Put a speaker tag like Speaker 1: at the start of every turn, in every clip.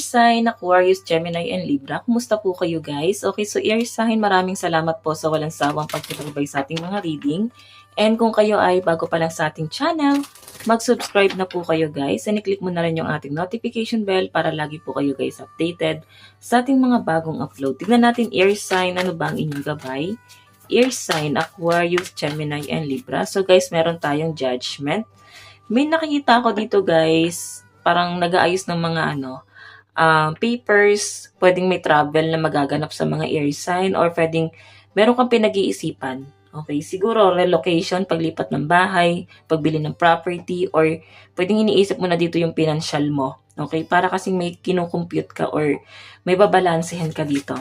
Speaker 1: sign, Aquarius, Gemini, and Libra. Kumusta po kayo guys? Okay, so air sign, maraming salamat po sa walang sawang pagtutubay sa ating mga reading. And kung kayo ay bago pa lang sa ating channel, mag-subscribe na po kayo guys. And i-click mo na rin yung ating notification bell para lagi po kayo guys updated sa ating mga bagong upload. Tignan natin air sign, ano ba ang inyong gabay? Air sign, Aquarius, Gemini, and Libra. So guys, meron tayong judgment. May nakikita ako dito guys, parang nag-aayos ng mga papers, pwedeng may travel na magaganap sa mga air sign or pwedeng meron kang pinag-iisipan. Okay, siguro relocation, paglipat ng bahay, pagbili ng property, or pwedeng iniisip mo na dito yung financial mo. Okay, para kasing may kinukompute ka or may babalansehin ka dito.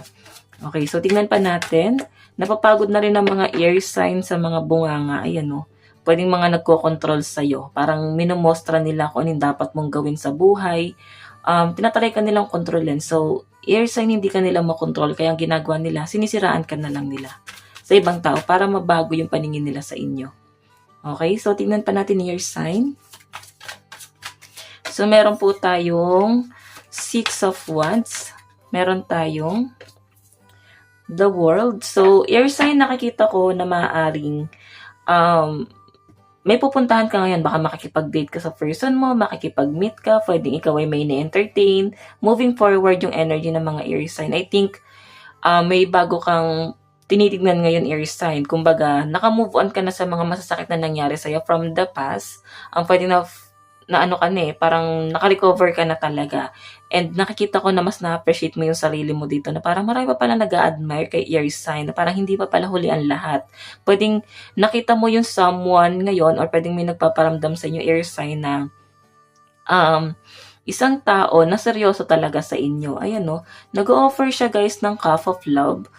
Speaker 1: Okay, so tingnan pa natin. Napapagod na rin ang mga air sign sa mga bunganga. Ayan o. Pwedeng mga nagko-control sa'yo. Parang minumostra nila kung anong dapat mong gawin sa buhay. Tinatry ka nilang kontrolin. So, air sign hindi ka nila makontrol. Kaya ang ginagawa nila, sinisiraan ka na lang nila sa ibang tao para mabago yung paningin nila sa inyo. Okay? So, tingnan pa natin air sign. So, meron po tayong 6 of Wands. Meron tayong the World. So, air sign nakikita ko na maaaring may pupuntahan ka ngayon, baka makikipag-date ka sa person mo, makikipag-meet ka, pwedeng ikaw ay may na-entertain. Moving forward yung energy ng mga air sign. I think may bago kang tinitignan ngayon air sign. Kumbaga, naka-move on ka na sa mga masasakit na nangyari sa'yo from the past. Ang pwede na ano ka na parang naka-recover ka na talaga. And nakikita ko na mas na-appreciate mo yung sarili mo dito na parang marami pa pala nag-a-admire kay air sign na parang hindi pa pala huli ang lahat. Pwedeng nakita mo yung someone ngayon or pwedeng may nagpaparamdam sa inyo air sign na isang tao na seryoso talaga sa inyo. Ayan no, nag-o-offer siya guys ng cup of love.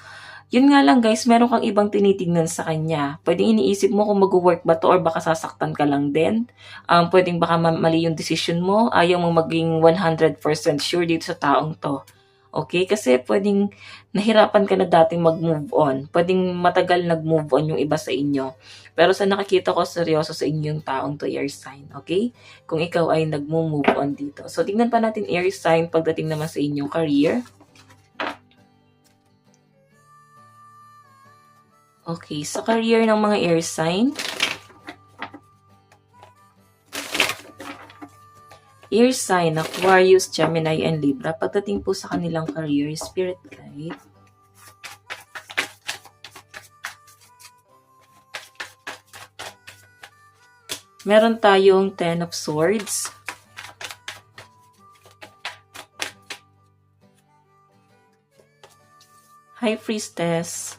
Speaker 1: Yun nga lang guys, meron kang ibang tinitignan sa kanya. Pwedeng iniisip mo kung mag-work ba to or baka sasaktan ka lang din. Pwedeng baka mali yung decision mo. Ayaw mo maging 100% sure dito sa taong to. Okay? Kasi pwedeng nahirapan ka na dating mag-move on. Pwedeng matagal nag-move on yung iba sa inyo. Pero sa nakikita ko, seryoso sa inyo yung taong to air sign. Okay? Kung ikaw ay nag-move on dito. So, tingnan pa natin air sign pagdating naman sa inyong career. Okay, sa career ng mga air sign. Air sign, Aquarius, Gemini, and Libra. Pagdating po sa kanilang career, Spirit Guide. Meron tayong 10 of Swords. High Priestess.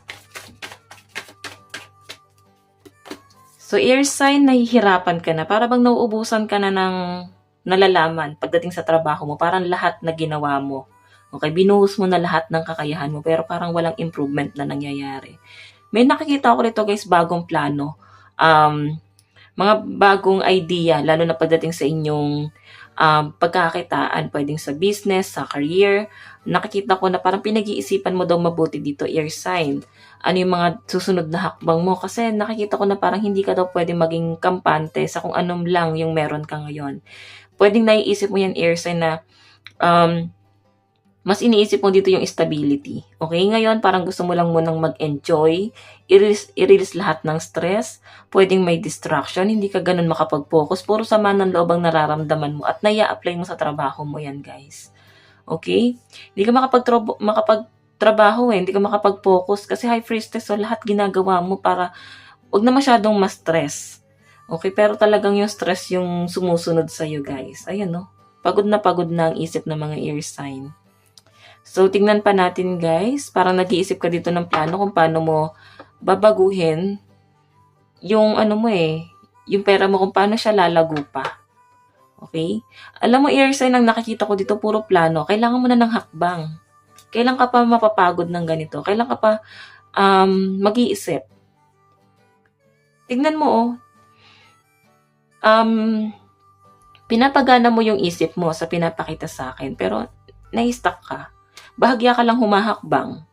Speaker 1: So, air sign, nahihirapan ka na. Para bang nauubusan ka na ng nalalaman pagdating sa trabaho mo. Parang lahat na ginawa mo. Okay, binuhos mo na lahat ng kakayahan mo. Pero parang walang improvement na nangyayari. May nakikita ko rito guys, bagong plano. Mga bagong idea, lalo na pagdating sa inyong pagkakitaan. Pwedeng sa business, sa career. Nakikita ko na parang pinag-iisipan mo daw mabuti dito, air sign. Ano yung mga susunod na hakbang mo. Kasi nakikita ko na parang hindi ka daw pwedeng maging kampante sa kung anong lang yung meron ka ngayon. Pwedeng naiisip mo yan, air sign, na mas iniisip mo dito yung stability. Okay? Ngayon, parang gusto mo lang munang mag-enjoy, i-release lahat ng stress, pwedeng may distraction, hindi ka ganun makapag-focus, puro sama ng loob ang nararamdaman mo at naya-apply mo sa trabaho mo yan, guys. Okay? Hindi ka makapagtrabaho hindi ka makapag-focus kasi high priestess, so lahat ginagawa mo para wag na masyadong ma-stress. Okay? Pero talagang yung stress yung sumusunod sa'yo, guys. Ayan, no? Pagod na ang isip ng mga air sign. So, tingnan pa natin guys. Parang nag-iisip ka dito ng plano kung paano mo babaguhin yung yung pera mo, kung paano siya lalago pa. Okay? Alam mo, air sign, ang nakikita ko dito, puro plano. Kailangan mo na ng hakbang. Kailan ka pa mapapagod ng ganito? Kailan ka pa mag-iisip? Tingnan mo, pinapagana mo yung isip mo sa pinapakita sa akin, pero na-stuck ka. Bahagya ka lang humahakbang.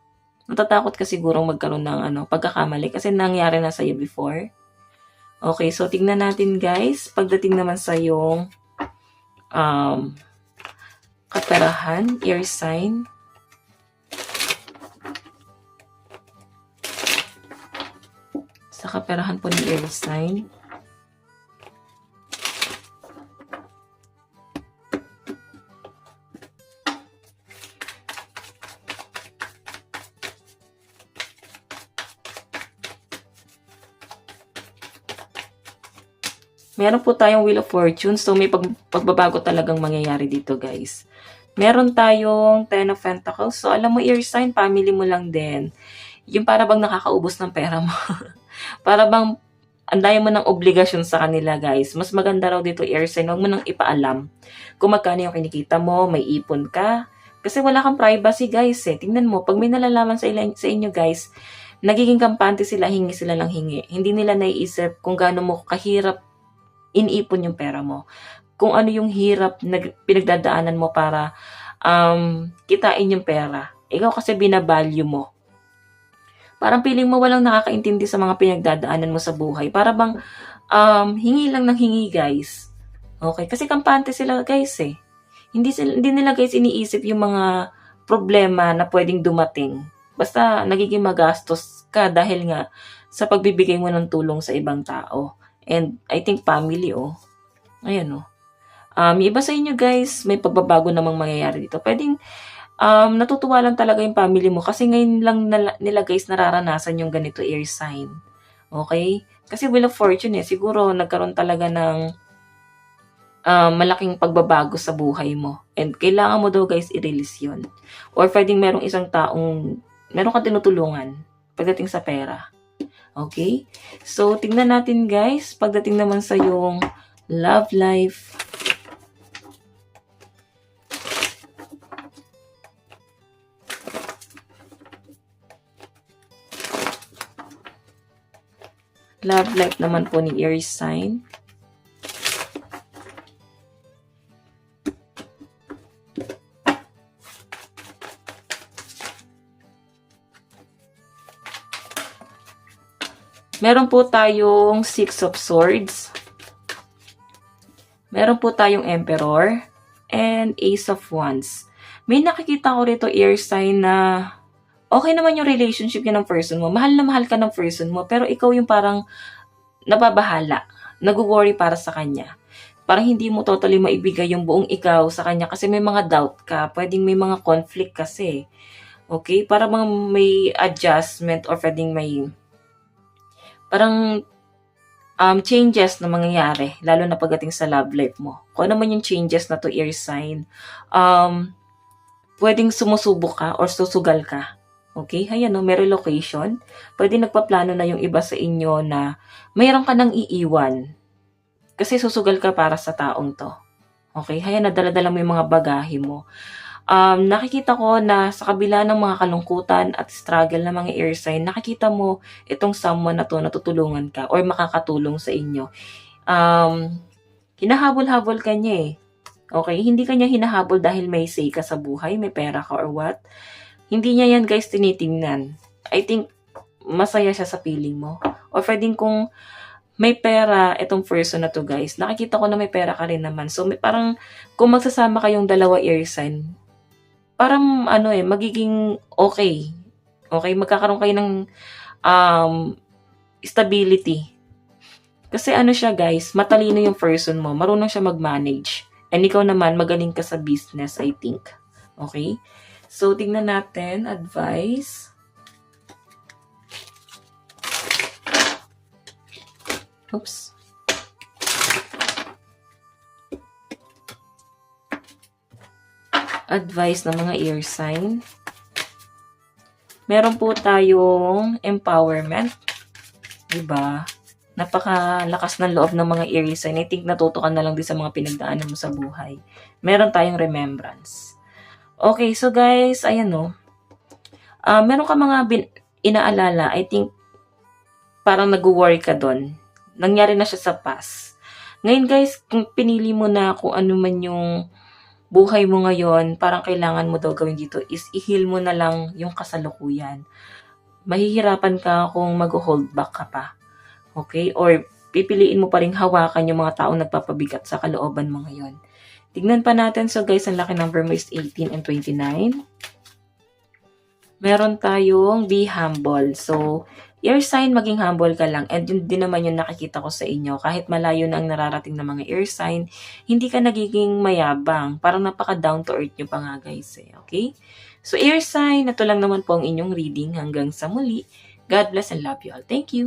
Speaker 1: Natatakot ka sigurong magkaroon ng pagkakamali kasi nangyari na sa'yo before. Okay, so tingnan natin guys. Pagdating naman sa yung Kaperahan, air sign. Sa kaperahan po ng air sign. Meron po tayong Wheel of Fortune. So, may pagbabago talagang mangyayari dito, guys. Meron tayong Ten of Pentacles. So, alam mo, air sign, family mo lang din. Yung para bang nakakaubos ng pera mo. Para bang andayan mo ng obligasyon sa kanila, guys. Mas maganda raw dito, air sign. Huwag mo nang ipaalam kung magkano yung kinikita mo, may ipon ka. Kasi wala kang privacy, guys. Tingnan mo, pag may nalalaman sa inyo, guys, nagiging kampante sila, hingi sila lang hingi. Hindi nila naiisip kung gaano mo kahirap iniipon yung pera mo. Kung ano yung hirap na pinagdadaanan mo para kitain yung pera. Ikaw kasi binavalue mo. Parang feeling mo walang nakakaintindi sa mga pinagdadaanan mo sa buhay. Para bang hingi lang ng hingi, guys. Okay? Kasi kampante sila, guys eh. Hindi nila, guys, iniisip yung mga problema na pwedeng dumating. Basta nagiging magastos ka dahil nga sa pagbibigay mo ng tulong sa ibang tao. And I think family, Ayan, yung iba sa inyo, guys, may pagbabago namang mangyayari dito. Pwedeng, natutuwa lang talaga yung family mo kasi ngayon lang nila, guys, nararanasan yung ganito air sign. Okay? Kasi Wheel of Fortune, siguro nagkaroon talaga ng malaking pagbabago sa buhay mo. And kailangan mo daw, guys, i-release yun. Or pwedeng merong isang meron kang tinutulungan pagdating sa pera. Okay? So, tingnan natin, guys, pagdating naman sa yung love life. Love life naman po ni Aries sign. Meron po tayong Six of Swords. Meron po tayong Emperor. And Ace of Wands. May nakikita ko rito, air sign, na okay naman yung relationship niya ng person mo. Mahal na mahal ka ng person mo. Pero ikaw yung parang nababahala. Nag-worry para sa kanya. Parang hindi mo totally maibigay yung buong ikaw sa kanya kasi may mga doubt ka. Pwedeng may mga conflict kasi. Okay? Parang may adjustment or pwedeng may parang changes na mangyayari, lalo na pagdating sa love life mo. Kung ano man yung changes na to air sign, pwedeng sumusubok ka or susugal ka. Okay? Ayan, may relocation. Pwede nagpaplano na yung iba sa inyo na mayroon ka nang iiwan. Kasi susugal ka para sa taong to. Okay? Ayan, nadala-dala mo yung mga bagahe mo. Nakikita ko na sa kabila ng mga kalungkutan at struggle ng mga air sign, nakikita mo itong someone na to, natutulungan ka or makakatulong sa inyo. Hinahabol-habol ka niya eh. Okay? Hindi ka niya hinahabol dahil may say ka sa buhay, may pera ka or what. Hindi niya yan, guys, tinitingnan. I think masaya siya sa feeling mo. Or pwedeng kung may pera itong person na to, guys, nakikita ko na may pera ka rin naman. So parang kung magsasama kayong dalawa air sign, parang magiging okay. Okay, magkakaroon kayo ng stability. Kasi siya, guys, matalino yung person mo, marunong siya mag-manage. And ikaw naman, magaling ka sa business, I think. Okay? So, tingnan natin, advice. Oops. Advice ng mga air sign. Meron po tayong empowerment. Diba? Napakalakas ng loob ng mga air sign. I think natuto ka na lang din sa mga pinagdaanan mo sa buhay. Meron tayong remembrance. Okay, so guys, ayan meron ka mga inaalala. I think parang nag-worry ka doon. Nangyari na siya sa past. Ngayon, guys, kung pinili mo na kung ano man yung buhay mo ngayon, parang kailangan mo daw gawin dito is i-heal mo na lang yung kasalukuyan. Mahihirapan ka kung mag-hold back ka pa. Okay? Or pipiliin mo pa rin hawakan yung mga taong nagpapabigat sa kalooban mo ngayon. Tignan pa natin. So guys, ang lucky number mo is 18 and 29. Meron tayong be humble. So, air sign, maging humble ka lang. And yun din naman yung nakikita ko sa inyo. Kahit malayo na ang nararating ng mga air sign, hindi ka nagiging mayabang. Parang napaka down to earth nyo pa nga guys. Okay? So, air sign, ito lang naman po ang inyong reading. Hanggang sa muli. God bless and love you all. Thank you.